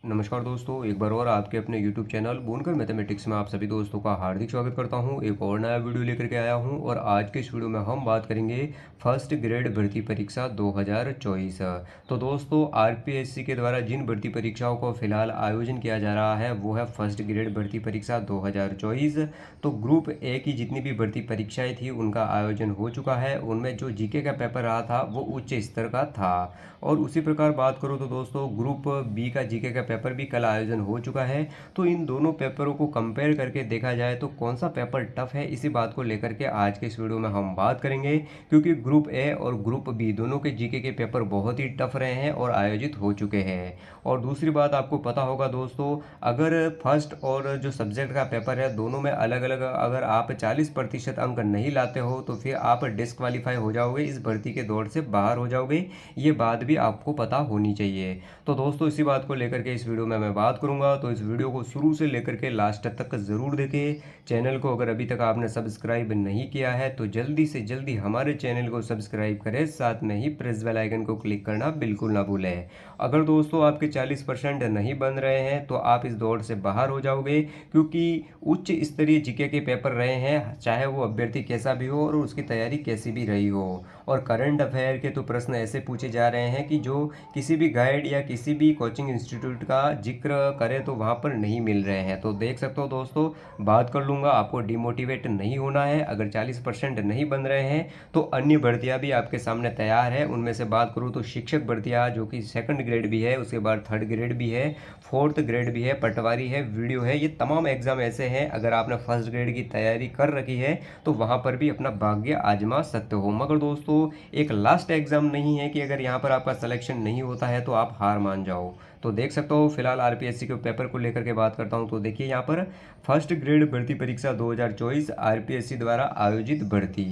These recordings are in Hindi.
नमस्कार दोस्तों, एक बार और आपके अपने YouTube चैनल बोनकर मैथमेटिक्स में आप सभी दोस्तों का हार्दिक स्वागत करता हूं। एक और नया वीडियो लेकर के आया हूं और आज के इस वीडियो में हम बात करेंगे फर्स्ट ग्रेड भर्ती परीक्षा 2024। तो दोस्तों, आरपीएससी के द्वारा जिन भर्ती परीक्षाओं को फिलहाल आयोजन किया जा रहा है वो है फर्स्ट ग्रेड भर्ती परीक्षा 2024। तो ग्रुप ए की जितनी भी भर्ती परीक्षाएँ थी उनका आयोजन हो चुका है। उनमें जो जीके का पेपर रहा था वो उच्च स्तर का था। और उसी प्रकार बात करूँ तो दोस्तों, ग्रुप बी का जीके का पेपर भी कल आयोजन हो चुका है। तो इन दोनों पेपरों को कंपेयर करके देखा जाए तो कौन सा पेपर टफ है, इसी बात को लेकर के आज के इस वीडियो में हम बात करेंगे। क्योंकि ग्रुप ए और ग्रुप बी दोनों के जीके के पेपर बहुत ही टफ रहे हैं और आयोजित हो चुके हैं। और दूसरी बात आपको पता होगा दोस्तों, अगर फर्स्ट और जो सब्जेक्ट का पेपर है दोनों में अलग अलग अगर आप 40% अंक नहीं लाते हो तो फिर आप डिस्क्वालीफाई हो जाओगे, इस भर्ती के दौड़ से बाहर हो जाओगे। ये बात भी आपको पता होनी चाहिए। तो दोस्तों, इसी बात को लेकर के इस वीडियो में मैं बात करूंगा, तो इस वीडियो को शुरू से लेकर के लास्ट तक ज़रूर देखें। चैनल को अगर अभी तक आपने सब्सक्राइब नहीं किया है तो जल्दी से जल्दी हमारे चैनल को सब्सक्राइब करें, साथ में ही प्रेस बेल आइकन को क्लिक करना बिल्कुल ना भूलें। अगर दोस्तों आपके 40% नहीं बन रहे हैं तो आप इस दौड़ से बाहर हो जाओगे, क्योंकि उच्च स्तरीय जीके के पेपर रहे हैं, चाहे वो अभ्यर्थी कैसा भी हो और उसकी तैयारी कैसी भी रही हो। और करंट अफेयर के तो प्रश्न ऐसे पूछे जा रहे हैं कि जो किसी भी गाइड या किसी भी कोचिंग इंस्टीट्यूट का जिक्र करें तो वहाँ पर नहीं मिल रहे हैं। तो देख सकते हो दोस्तों, बात कर लूँगा, आपको डिमोटिवेट नहीं होना है। अगर 40% नहीं बन रहे हैं तो अन्य भर्तियाँ भी आपके सामने तैयार है। उनमें से बात करूँ तो शिक्षक भर्तियाँ जो कि सेकंड ग्रेड भी है, उसके बाद थर्ड ग्रेड भी है, फोर्थ ग्रेड भी है, पटवारी है, वीडियो है। ये तमाम एग्जाम ऐसे हैं, अगर आपने फर्स्ट ग्रेड की तैयारी कर रखी है तो वहाँ पर भी अपना भाग्य आजमा सकते हो। मगर दोस्तों, एक लास्ट एग्जाम नहीं है कि अगर यहाँ पर आपका सिलेक्शन नहीं होता है तो आप हार मान जाओ। तो देख सकते हो, फिलहाल आरपीएससी के पेपर को लेकर के बात करता हूँ तो देखिए यहाँ पर फर्स्ट ग्रेड भर्ती परीक्षा 2024 आरपीएससी द्वारा आयोजित भर्ती।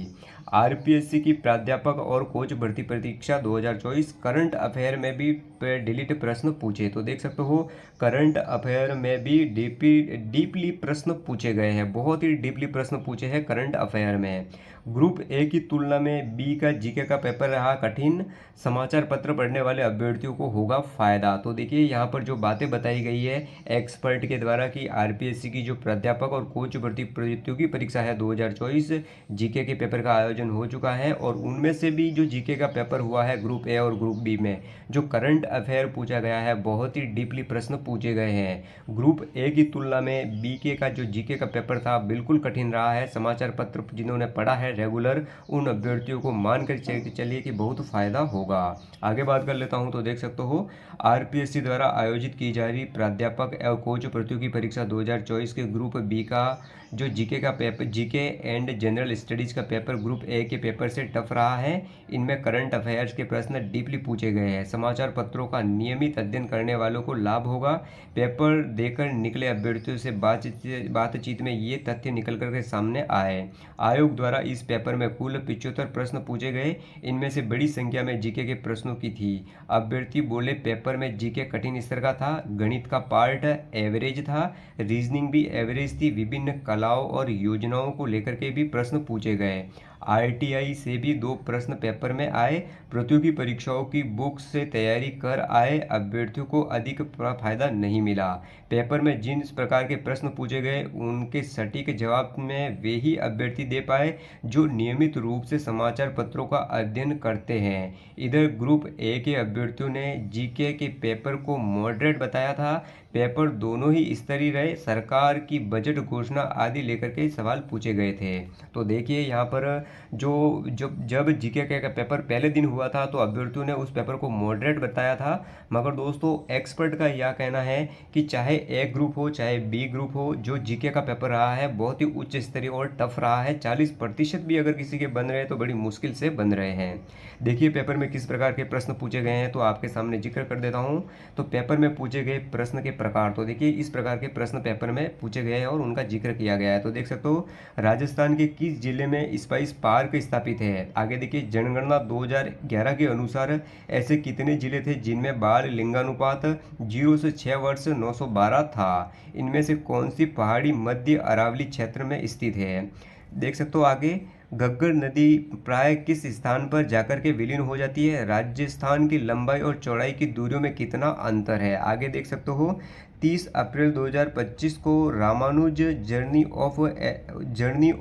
आरपीएससी की प्राध्यापक और कोच भर्ती परीक्षा 2024 करंट अफेयर में भी डिलीट प्रश्न पूछे। तो देख सकते हो, करंट अफेयर में भी डीपली प्रश्न पूछे गए हैं, बहुत ही डीपली प्रश्न पूछे हैं करंट अफेयर में। ग्रुप ए की तुलना में बी का जीके का पेपर रहा कठिन, समाचार पत्र पढ़ने वाले अभ्यर्थियों को होगा फायदा। तो देखिए यहाँ पर जो बातें बताई गई है एक्सपर्ट के द्वारा कि आरपीएससी की जो प्राध्यापक और कोच भर्ती प्रतियोगी परीक्षा है 2024, जीके के पेपर का आयोजन हो चुका है। और उनमें से भी जो जीके का पेपर हुआ है ग्रुप ए और ग्रुप बी में जो करंट अफेयर पूछा गया है, बहुत ही डीपली प्रश्न पूछे गए हैं। ग्रुप ए की तुलना में बीके का जो जीके का पेपर था बिल्कुल कठिन रहा है। समाचार पत्र जिन्होंने पढ़ा है रेगुलर, उन अभ्यर्थियों को मान कर चलिए कि बहुत फायदा होगा। आगे बात कर लेता हूं तो देख सकते हो, आरपीएससी द्वारा आयोजित की जा रही प्राध्यापक एवं कोच प्रतियोगी परीक्षा 2024 के ग्रुप बी का जो जीके का paper, GK and general studies का पेपर ग्रुप ए के पेपर से टफ रहा है। इनमें करंट अफेयर्स के प्रश्न डीपली पूछे गए हैं। समाचार पत्रों का नियमित अध्ययन करने वालों को लाभ होगा। पेपर देकर निकले अभ्यर्थियों से बातचीत में ये तथ्य निकल कर के सामने आए। आयोग द्वारा इस पेपर में कुल 75 प्रश्न पूछे गए, इनमें से बड़ी संख्या में जीके के प्रश्नों की थी। अभ्यर्थी बोले पेपर में जीके कठिन स्तर का था, गणित का पार्ट एवरेज था, रीजनिंग भी एवरेज थी, विभिन्न कलाओं और योजनाओं को लेकर के भी प्रश्न पूछे गए। आरटीआई से भी 2 प्रश्न पेपर में आए। प्रतियोगी परीक्षाओं की बुक से तैयारी कर आए अभ्यर्थियों को अधिक फायदा नहीं मिला। पेपर में जिन प्रकार के प्रश्न पूछे गए उनके सटीक जवाब में वे ही अभ्यर्थी दे पाए जो नियमित रूप से समाचार पत्रों का अध्ययन करते हैं। इधर ग्रुप ए के अभ्यर्थियों ने जीके के पेपर को मॉडरेट बताया था। पेपर दोनों ही स्तरीय रहे, सरकार की बजट घोषणा आदि लेकर के सवाल पूछे गए थे। तो देखिए यहाँ पर जो जब जीके का पेपर पहले दिन हुआ था तो अभ्यर्थियों ने उस पेपर को मॉडरेट बताया था। मगर दोस्तों, एक्सपर्ट का यह कहना है कि चाहे ए ग्रुप हो चाहे बी ग्रुप हो, जो जीके का पेपर रहा है बहुत ही उच्च स्तरीय और टफ रहा है। 40% भी अगर किसी के बन रहे हैं तो बड़ी मुश्किल से बन रहे हैं। देखिए पेपर में किस प्रकार के प्रश्न पूछे गए हैं तो आपके सामने जिक्र कर देता हूँ। तो पेपर में पूछे गए प्रश्न के प्रकार, तो देखिए इस प्रकार के प्रश्न पेपर में पूछे गए हैं और उनका जिक्र किया गया है। तो देख सकते हो, राजस्थान के किस जिले में स्पाइस पार्क स्थापित है। आगे देखिए, जनगणना 2011 के अनुसार ऐसे कितने जिले थे जिनमें बाल लिंगानुपात 0 से 6 वर्ष 912 था। इनमें से कौन सी पहाड़ी मध्य अरावली क्षेत्र में स्थित है। देख सकते हो आगे, घग्गर नदी प्राय किस स्थान पर जाकर के विलीन हो जाती है? राजस्थान की लंबाई और चौड़ाई की दूरियों में कितना अंतर है? आगे देख सकते हो 30 अप्रैल 2025 को Ramanuj journey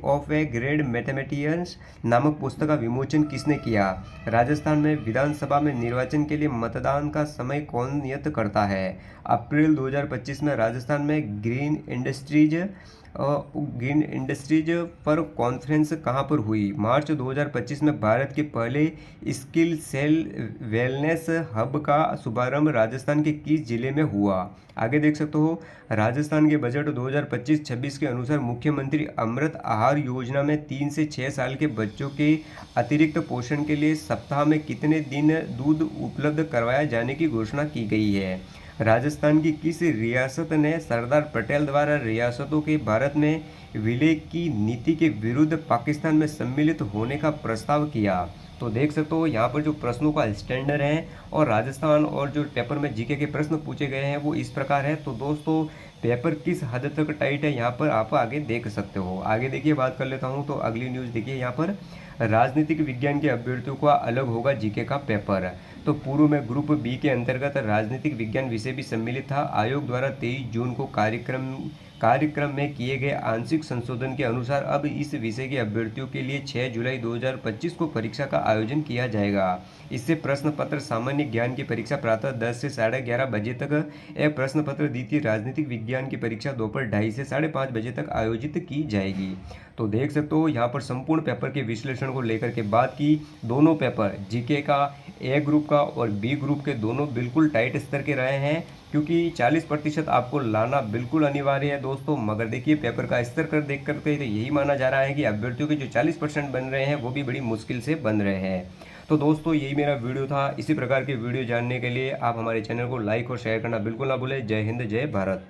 of a great mathematicians नामक पुस्तक का विमोचन किसने किया? राजस्थान में विधानसभा में निर्वाचन के लिए मतदान का समय कौन नियत करता है? अप्रैल 2025 में राजस्थान में ग्रीन इंडस्ट्रीज पर कॉन्फ्रेंस कहाँ पर हुई? मार्च 2025 में भारत के पहले स्किल सेल वेलनेस हब का शुभारंभ राजस्थान के किस जिले में हुआ? आगे देख सकते हो राजस्थान के बजट 2025-26 के अनुसार मुख्यमंत्री अमृत आहार योजना में 3 से 6 साल के बच्चों के अतिरिक्त पोषण के लिए सप्ताह में कितने दिन दूध उपलब्ध करवाए जाने की घोषणा की गई है? राजस्थान की किस रियासत ने सरदार पटेल द्वारा रियासतों के भारत में विलय की नीति के विरुद्ध पाकिस्तान में सम्मिलित होने का प्रस्ताव किया? तो देख सकते हो यहाँ पर जो प्रश्नों का स्टैंडर्ड है और राजस्थान और जो पेपर में जीके के प्रश्न पूछे गए हैं वो इस प्रकार है। तो दोस्तों पेपर किस हद तक टाइट है यहाँ पर आप आगे देख सकते हो। आगे देखिए बात कर लेता हूँ तो अगली न्यूज़ देखिए यहाँ पर राजनीतिक विज्ञान के अभ्यर्थियों का अलग होगा जीके का पेपर। तो पूर्व में ग्रुप बी के अंतर्गत राजनीतिक विज्ञान विषय भी सम्मिलित था। आयोग द्वारा 23 जून को कार्यक्रम में किए गए आंशिक संशोधन के अनुसार अब इस विषय के अभ्यर्थियों के लिए 6 जुलाई 2025 को परीक्षा का आयोजन किया जाएगा। इससे प्रश्न पत्र सामान्य ज्ञान की परीक्षा प्रातः 10 से 11:30 बजे तक, यह प्रश्न पत्र द्वितीय राजनीतिक विज्ञान की परीक्षा दोपहर 2:30 से 5:30 बजे तक आयोजित की जाएगी। तो देख सकते हो यहाँ पर संपूर्ण पेपर के विश्लेषण को लेकर के बात की। दोनों पेपर जीके का ए ग्रुप का और बी ग्रुप के दोनों बिल्कुल टाइट स्तर के रहे हैं, क्योंकि 40% आपको लाना बिल्कुल अनिवार्य है दोस्तों। मगर देखिए पेपर का स्तर कर देख करके तो यही माना जा रहा है कि अभ्यर्थियों के जो 40% बन रहे हैं वो भी बड़ी मुश्किल से बन रहे हैं। तो दोस्तों यही मेरा वीडियो था। इसी प्रकार के वीडियो जानने के लिए आप हमारे चैनल को लाइक और शेयर करना बिल्कुल ना भूलें। जय हिंद, जय भारत।